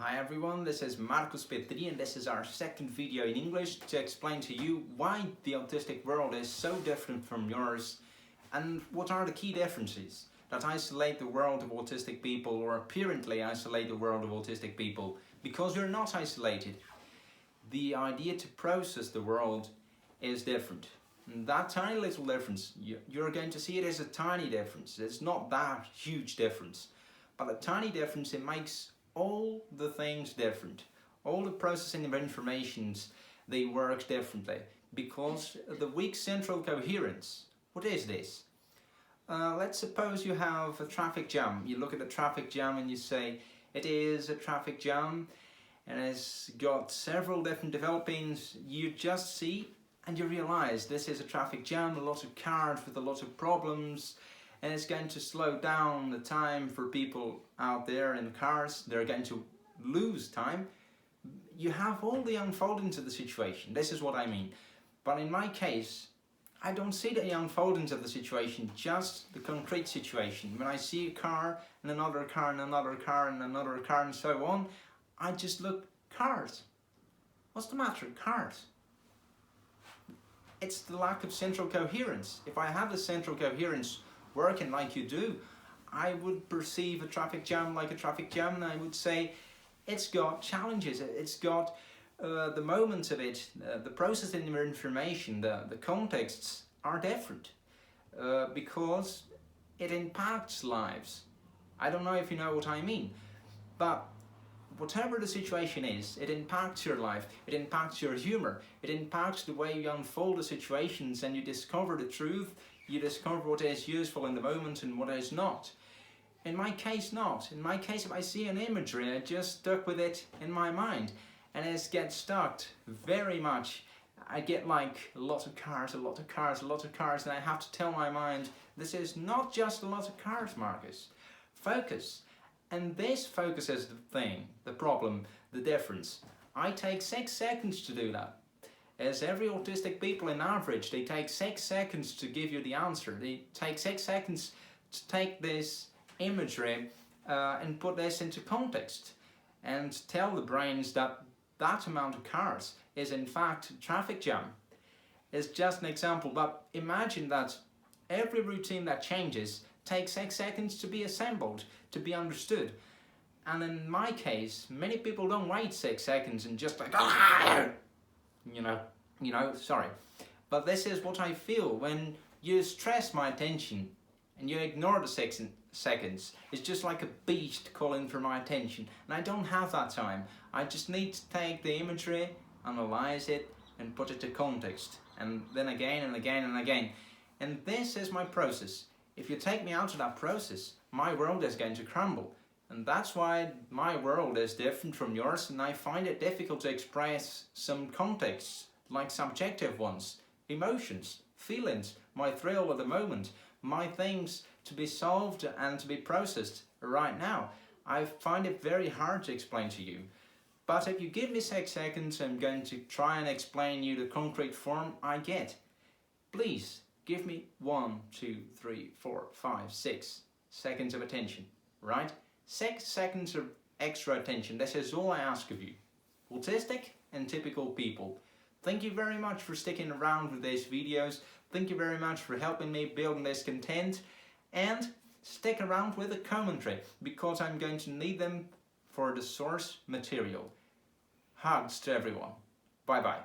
Hi everyone, this is Marcus Petri and this is our second video in English to explain to you why the autistic world is so different from yours and what are the key differences that isolate the world of autistic people or apparently isolate the world of autistic people, because you're not isolated. The idea to process the world is different. And that tiny little difference, you're going to see it as a tiny difference. It's not that huge difference, but a tiny difference, it makes all the things different. All the processing of informations, they work differently because the weak central coherence. What is this? Let's suppose you have a traffic jam. You look at the traffic jam and you say, it is a traffic jam and it's got several different developings. You just see and you realize this is a traffic jam, a lot of cars with a lot of problems, and it's going to slow down the time for people out there in cars. They're going to lose time. You have all the unfoldings of the situation. This is what I mean. But in my case, I don't see the unfoldings of the situation, just the concrete situation. When I see a car and another car and another car and another car and so on, I just look, cars. What's the matter? Cars. It's the lack of central coherence. If I have a central coherence working like you do, I would perceive a traffic jam like a traffic jam, and I would say it's got challenges, it's got the moments of it, the processing of information, the contexts are different because it impacts lives. I don't know if you know what I mean, but whatever the situation is, it impacts your life, it impacts your humor, it impacts the way you unfold the situations and you discover the truth. You discover what is useful in the moment and what is not. In my case, not. In my case, if I see an imagery, I just stuck with it in my mind. And it gets stuck very much. I get like a lot of cars, a lot of cars, a lot of cars, and I have to tell my mind, this is not just a lot of cars, Marcus. Focus. And this focus is the thing, the problem, the difference. I take 6 seconds to do that. As every autistic people in average, they take 6 seconds to give you the answer. They take 6 seconds to take this imagery and put this into context and tell the brains that that amount of cars is in fact a traffic jam. It's just an example, but imagine that every routine that changes takes 6 seconds to be assembled, to be understood. And in my case, many people don't wait 6 seconds and just like, you know, sorry. But this is what I feel when you stress my attention and you ignore the 6 seconds. It's just like a beast calling for my attention. And I don't have that time. I just need to take the imagery, analyze it, and put it to context. And then again and again and again. And this is my process. If you take me out of that process, my world is going to crumble. And that's why my world is different from yours, and I find it difficult to express some contexts, like subjective ones, emotions, feelings, my thrill at the moment, my things to be solved and to be processed right now. I find it very hard to explain to you. But if you give me 6 seconds, I'm going to try and explain you the concrete form I get. Please give me 1, 2, 3, 4, 5, 6 seconds of attention, right? 6 seconds of extra attention. This is all I ask of you. Autistic and typical people. Thank you very much for sticking around with these videos. Thank you very much for helping me building this content. And stick around with the commentary, because I'm going to need them for the source material. Hugs to everyone. Bye bye.